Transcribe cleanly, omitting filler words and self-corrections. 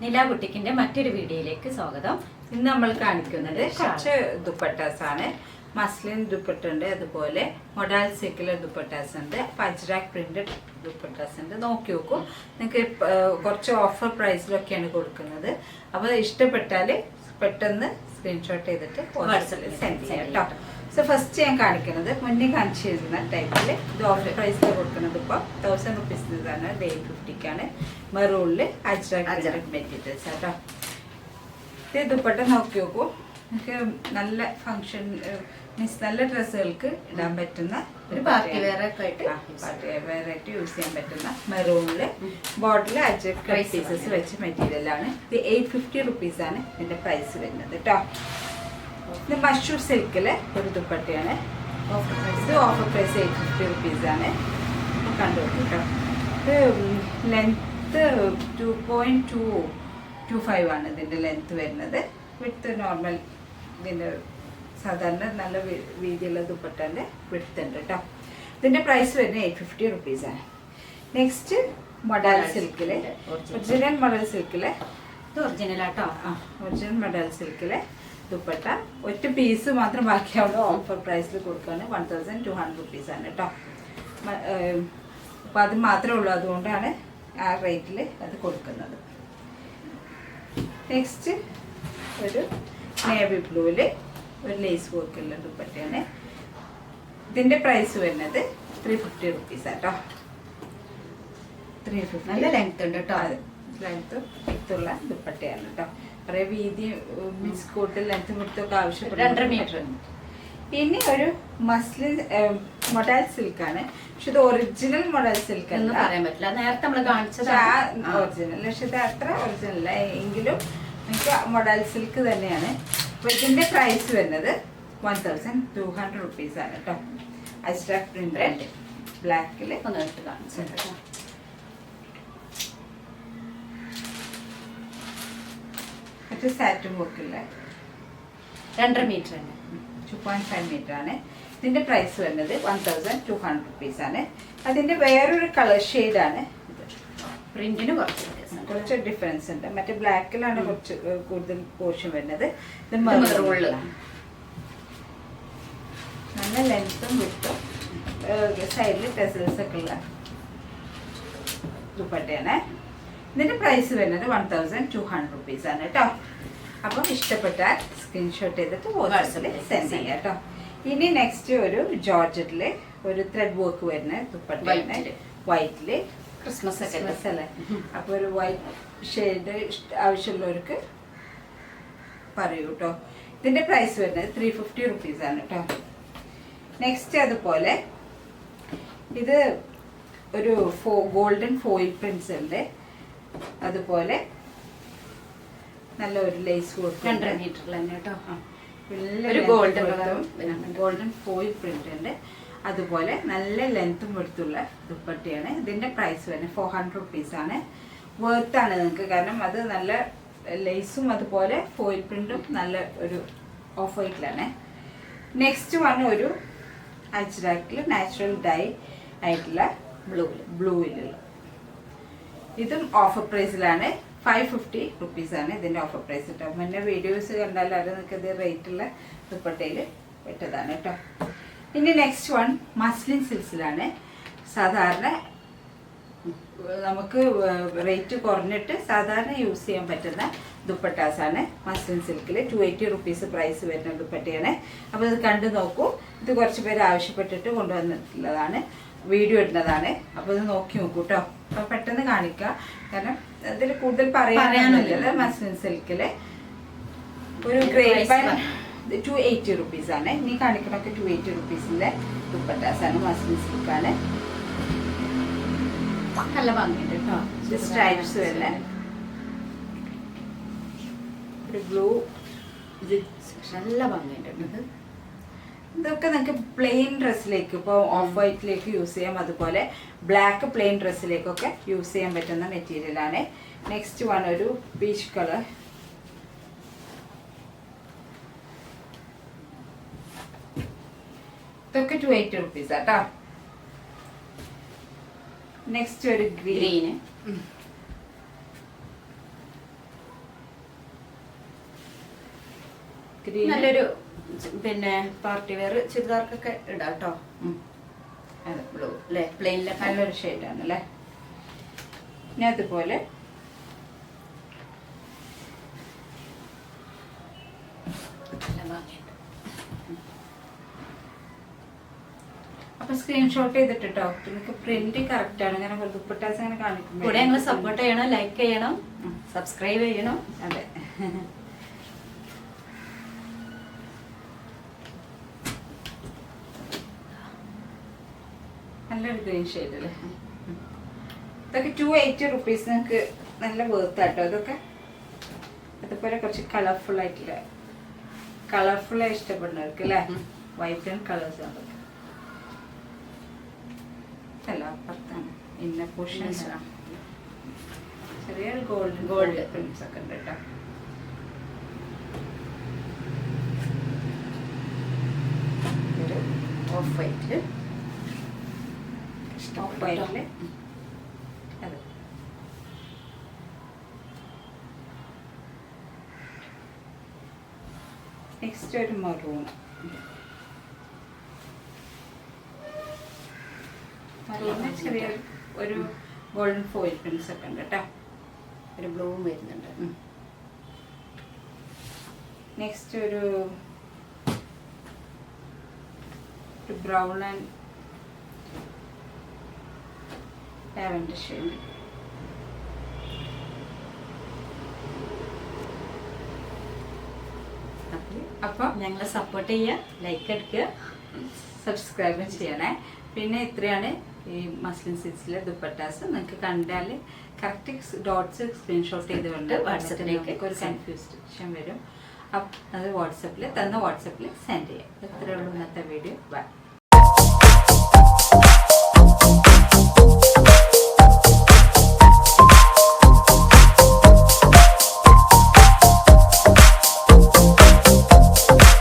നില ബുട്ടിക്കിന്റെ മറ്റൊരു വീഡിയോയിലേക്ക് സ്വാഗതം. ഇന്ന് നമ്മൾ കാണിക്കുന്നത് കുറച്ച് ദുപ്പട്ടാസ് ആണ്. മസ്ലിൻ ദുപ്പട്ട ഉണ്ട്, അതുപോലെ മൊഡാൽ സിൽക്കിലെ ദുപ്പട്ടാസ് ഉണ്ട്, പജ്രാക് പ്രിന്റഡ് ദുപ്പട്ടാസ് ഉണ്ട്. നോക്കി നോക്കൂ, നിങ്ങൾക്ക് കുറച്ച് ഓഫർ പ്രൈസിലൊക്കെയാണ് കൊടുക്കുന്നത്. അപ്പോൾ ഇഷ്ടപ്പെട്ടാൽ പെട്ടെന്ന് സ്ക്രീൻഷോട്ട് ചെയ്തിട്ട് വാട്സപ്പിൽ സെൻഡ് ചെയ്യാം കേട്ടോ. സോ ഫസ്റ്റ് ഞാൻ കാണിക്കുന്നത് മുന്നേ കാണിച്ചിരുന്ന ടൈപ്പിൽ ഇത് ഓഫർ പ്രൈസിൽ കൊടുക്കുന്നത് ഇപ്പോൾ 1000 റുപ്പീസിനാണ്, ഡേ 50ക്കാണ്. മെറൂണിൽ അജ്രാക് മെറ്റീരിയൽസ് കേട്ടോ. ഇത് ദുപ്പട്ട നോക്കി നോക്കൂ, നമുക്ക് നല്ല ഫംഗ്ഷൻ മീൻസ് നല്ല ഡ്രസ്സുകൾക്ക് ഇടാൻ പറ്റുന്ന ഒരു പാർട്ടി വെയർ ആയിട്ട് യൂസ് ചെയ്യാൻ പറ്റുന്ന മെറൂണില് ബോട്ടിൽ അജ്രാക് പീസസ് വെച്ച മെറ്റീരിയലാണ്. ഇത് 850 റുപ്പീസാണ് ഇതിന്റെ പ്രൈസ് വരുന്നത് കേട്ടോ. ഇത് മഷൂർ സിൽക്കിലെ ഒരു ദുപ്പട്ടയാണ്. ഇത് ഓഫർ പ്രൈസ് 850 റുപ്പീസാണ്. കണ്ടു കേട്ടോ. ഇത് ലെങ്ത്ത് 2.225 ആണ് ഇതിന്റെ ലെങ്ത്ത് വരുന്നത്. വിഡ്ത്ത് നോർമൽ ഇതിന്റെ സാധാരണ നല്ല വീതിയുള്ള ദുപ്പട്ടന്റെ വിഡ്ത്ത് ഉണ്ട് കേട്ടോ. ഇതിന്റെ പ്രൈസ് വരുന്നത് 850 റുപ്പീസാണ്. നെക്സ്റ്റ് മൊഡാൽ സിൽക്കിലെ ഒറിജിനൽ മൊഡാൽ സിൽക്കിലെ ഇത് ഒറിജിനൽ ആട്ടോ. ഒറിജിനൽ മൊഡാൽ സിൽക്കിലെ ദുപ്പട്ട ഒറ്റ പീസ് മാത്രം ബാക്കിയാവുമ്പോൾ ഓഫർ പ്രൈസിൽ കൊടുക്കുകയാണ്. 1200 റുപ്പീസാണ് കേട്ടോ. അപ്പം അത് മാത്രമേ ഉള്ളൂ, അതുകൊണ്ടാണ് ആ റേറ്റിൽ അത് കൊടുക്കുന്നത്. നെക്സ്റ്റ് ഒരു നേവി ബ്ലൂവിൽ ഒരു ലേസ് വർക്കുള്ള ദുപ്പട്ടയാണ്. ഇതിൻ്റെ പ്രൈസ് വരുന്നത് 350 റുപ്പീസാണ് കേട്ടോ. 350. നല്ല ലെങ്ത് ഉണ്ട് കേട്ടോ. ലെങ്ത്തും വിത്തുള്ള ദുപ്പട്ടയാണ് കേട്ടോ. കുറേ വീതി മീൻസ് കൂടുതൽ ലെങ്ത്തും വിത്തൊക്കെ ആവശ്യപ്പെടും. 2.5 മീറ്റർ. പിന്നെ ഒരു മസ്ലിൻ മൊഡാൽ സിൽക്കാണ്, പക്ഷെ ഇത് ഒറിജിനൽ മൊഡാൽ സിൽക്ക് എന്ന് പറയാൻ പറ്റില്ല. നേരത്തെ നമ്മൾ കാണിച്ചത് ഒറിജിനൽ, പക്ഷെ ഇത് അത്ര ഒറിജിനൽ അല്ല, എങ്കിലും എനിക്ക് മൊഡാൽ സിൽക്ക് തന്നെയാണ്. അപ്പോൾ ഇതിന്റെ പ്രൈസ് വരുന്നത് 1200 റുപ്പീസാണ് കേട്ടോ. അജ്രാക് പ്രിന്റ് ബ്ലാക്കിൽ ഒന്ന് ഇട്ട് കാണിച്ചത്. മറ്റേ സാറ്റും വർക്കില്ല 2.5 മീറ്റർ ആണ്. 2.5 മീറ്റർ ആണ്. ഇതിന്റെ പ്രൈസ് വരുന്നത് 1200 റുപ്പീസാണ്. അതിന്റെ വേറൊരു കളർ ഷെയ്ഡാണ്. പ്രിന്റിന് കുറച്ച് ഡിഫറൻസ് ഉണ്ട്. മറ്റേ ബ്ലാക്കിലാണ് കുറച്ച് കൂടുതൽ പോർഷൻ വരുന്നത്. ഇത് മെറൂണിൽ നല്ല ലെങ്ത്തും വിട്ടും സൈഡിൽ ടെസൽസ് ഒക്കെ ഉള്ള ദുപ്പട്ടയാണ്. ഇതിന്റെ പ്രൈസ് വരുന്നത് 1200 റുപ്പീസാണ് കേട്ടോ. അപ്പം ഇഷ്ടപ്പെട്ടാൽ സ്ക്രീൻഷോട്ട് ചെയ്തിട്ട് വാട്സപ്പിൽ സെൻഡ് ചെയ്യാം കേട്ടോ. ഇനി നെക്സ്റ്റ് ഒരു ജോർജറ്റില് ഒരു ത്രെഡ് വർക്ക് വരുന്ന ദുപ്പട്ടയാണ്. വൈറ്റില് ക്രിസ്മസ് അല്ലേ, അപ്പോൾ ഒരു വൈറ്റ് ഷെയ്ഡ് ആവശ്യമുള്ളവർക്ക് പറയൂ കേട്ടോ. ഇതിന്റെ പ്രൈസ് വരുന്നത് 350 റുപ്പീസാണ് കേട്ടോ. നെക്സ്റ്റ് അതുപോലെ ഇത് ഒരു ഗോൾഡൻ ഫോയിൽ പ്രിന്റ്സ് ഉണ്ട്, അതുപോലെ നല്ല ഒരു ലേസ് വർക്ക് 2.5 മീറ്ററിൽ തന്നെ കേട്ടോ. ഒരു ഗോൾഡൻ ഫോയിൽ പ്രിന്റ് ഉണ്ട്, അതുപോലെ നല്ല ലെങ്ത്തും എടുത്തുള്ള ദുപ്പട്ടയാണ്. ഇതിന്റെ പ്രൈസ് വരുന്നത് 400 റുപ്പീസാണ്. വേർത്താണ് നിങ്ങൾക്ക്, കാരണം അത് നല്ല ലേസും അതുപോലെ ഫോയിൽ പ്രിന്റും നല്ല ഒരു ഓഫ് വൈറ്റിലാണ്. നെക്സ്റ്റ് വൺ ഒരു അജ്രാക്കിൽ നാച്ചുറൽ ഡൈ ആയിട്ടുള്ള ബ്ലൂവിലുള്ള ഇതും ഓഫർ പ്രൈസിലാണ്. 550 റുപ്പീസാണ് ഇതിന്റെ ഓഫർ പ്രൈസ് കേട്ടോ. മുന്നേ വീഡിയോസ് കണ്ടാൽ അത് നിങ്ങൾക്ക് ഇത് റേറ്റുള്ള ദുപ്പട്ടയിൽ ഇട്ടതാണ് കേട്ടോ. ഇനി നെക്സ്റ്റ് വൺ മസ്ലിൻ സിൽസിലാണ്. സാധാരണ നമുക്ക് റേറ്റ് കുറഞ്ഞിട്ട് സാധാരണ യൂസ് ചെയ്യാൻ പറ്റുന്ന ദുപ്പട്ടാസാണ് മസ്ലിൻ സിൽക്കിൽ. 280 റുപ്പീസ് പ്രൈസ് വരുന്ന ദുപ്പട്ടയാണ്. അപ്പോൾ ഇത് കണ്ടു നോക്കൂ. ഇത് കുറച്ച് പേര് ആവശ്യപ്പെട്ടിട്ട് കൊണ്ടുവന്നിട്ടുള്ളതാണ്, വീഡിയോ ഇടുന്നതാണ്. അപ്പോൾ ഇത് നോക്കി നോക്കൂ കേട്ടോ. അപ്പോൾ പെട്ടെന്ന് കാണിക്കുക, കാരണം അതിൽ കൂടുതൽ പറയാനൊന്നുമില്ലല്ലോ. മസ്ലിൻ സിൽക്കില് ഒരു ഗ്രേ പാൻ 280 റുപ്പീസാണ്. ഇനി കാണിക്കണമൊക്കെ 280 റുപ്പീസിന്റെ ദുപ്പട്ടാസാണ്. മസ്ലിൻ സിൽക്കാണ്. നല്ല ഭംഗിയുണ്ട് കേട്ടോ. സ്ട്രൈപ്സ് വല്ല ഒരു ബ്ലൂ, നല്ല ഭംഗിയുണ്ട്. ഇതൊക്കെ നിങ്ങൾക്ക് പ്ലെയിൻ ഡ്രസ്സിലേക്ക്, ഇപ്പോൾ ഓഫ് വൈറ്റിലേക്ക് യൂസ് ചെയ്യാം, അതുപോലെ ബ്ലാക്ക് പ്ലെയിൻ ഡ്രസ്സിലേക്കൊക്കെ യൂസ് ചെയ്യാൻ പറ്റുന്ന മെറ്റീരിയലാണ്. നെക്സ്റ്റ് വൺ ഒരു പീച്ച് കളർ. ഇതൊക്കെ 280 റുപ്പീസാട്ടോ. നെക്സ്റ്റ് ഒരു ഗ്രീന് ഗ്രീൻ നല്ലൊരു പിന്നെ പാർട്ടി വെയർ ചുരിദാർക്കൊക്കെ ഇടാം കേട്ടോ. അതെ ബ്ലൂ അല്ലേ, പ്ലെയിനിലൊക്കെ നല്ലൊരു ഷെയ്ഡാണ് അല്ലേ. പിന്നെ അതുപോലെ നല്ല ഭംഗിയുണ്ട്. അപ്പൊ സ്ക്രീൻഷോട്ട് ചെയ്തിട്ടോ. നിങ്ങൾക്ക് പ്രിന്റ് കറക്റ്റ് ആണ്. ഇങ്ങനെ ദുപ്പട്ടാസ് അങ്ങനെ കാണിക്കുമ്പോൾ കൂടെ ഞങ്ങൾ സപ്പോർട്ട് ചെയ്യണം, ലൈക്ക് ചെയ്യണം, സബ്സ്ക്രൈബ് ചെയ്യണം. അതെ. നല്ലൊരു ഗ്രീൻ ഷെയ്ഡ് അല്ലേ. ഇതൊക്കെ 280 റുപ്പീസ്. നിങ്ങൾക്ക് നല്ല വേർത്ത് ആട്ടോ ഇതൊക്കെ. അതുപോലെ കുറച്ച് കളർഫുൾ ആയിട്ടുള്ള കളർഫുള്ളായി ഇഷ്ടപ്പെടുന്നവർക്ക് അല്ലേ. വൈബ്രന്റ് കളേഴ്സ് ആണ് ഇതൊക്കെ. അല്ല അപ്പുറത്താണ് ഇന്ന പോർഷൻസ്. ചെറിയൊരു ഗോൾഡ് പ്രിന്റ്സ് ഒക്കെ ഉണ്ട് കേട്ടോ. ഒരു ഓഫ് വൈറ്റ് ഓഫ് വൈറ്റില് അതെ. നെക്സ്റ്റ് ഒരു മറൂൺ. മറൂണിന് ചെറിയ ഒരു ഗോൾഡൻ ഫോയിൽ പ്രിന്റ്സ് ഒക്കെ ഉണ്ട് കേട്ടോ. ഒരു ബ്ലൂവും വരുന്നുണ്ട്. നെക്സ്റ്റ് ഒരു ബ്രൗൺ ആൻഡ് ലാവൻഡർ ഷെയ്ഡ്. അപ്പം ഞങ്ങളെ സപ്പോർട്ട് ചെയ്യുക, ലൈക്ക് അടിക്കുക, സബ്സ്ക്രൈബ് ചെയ്യണേ. പിന്നെ ഇത്രയാണ് ഈ മസ്ലിൻ സിൽസിലെ ദുപ്പട്ടാസ്. നിങ്ങൾക്ക് കണ്ടാൽ കറക്റ്റ് ഡോട്ട്സ് സ്ക്രീൻഷോട്ട് ചെയ്തുകൊണ്ട് വാട്സപ്പിലേക്ക് ഒരു കൺഫ്യൂഷൻ വരും. അത് വാട്സപ്പിൽ സെൻഡ് ചെയ്യാം. ഇത്രയേ ഉള്ളൂ ഇന്നത്തെ വീഡിയോ. ബൈ.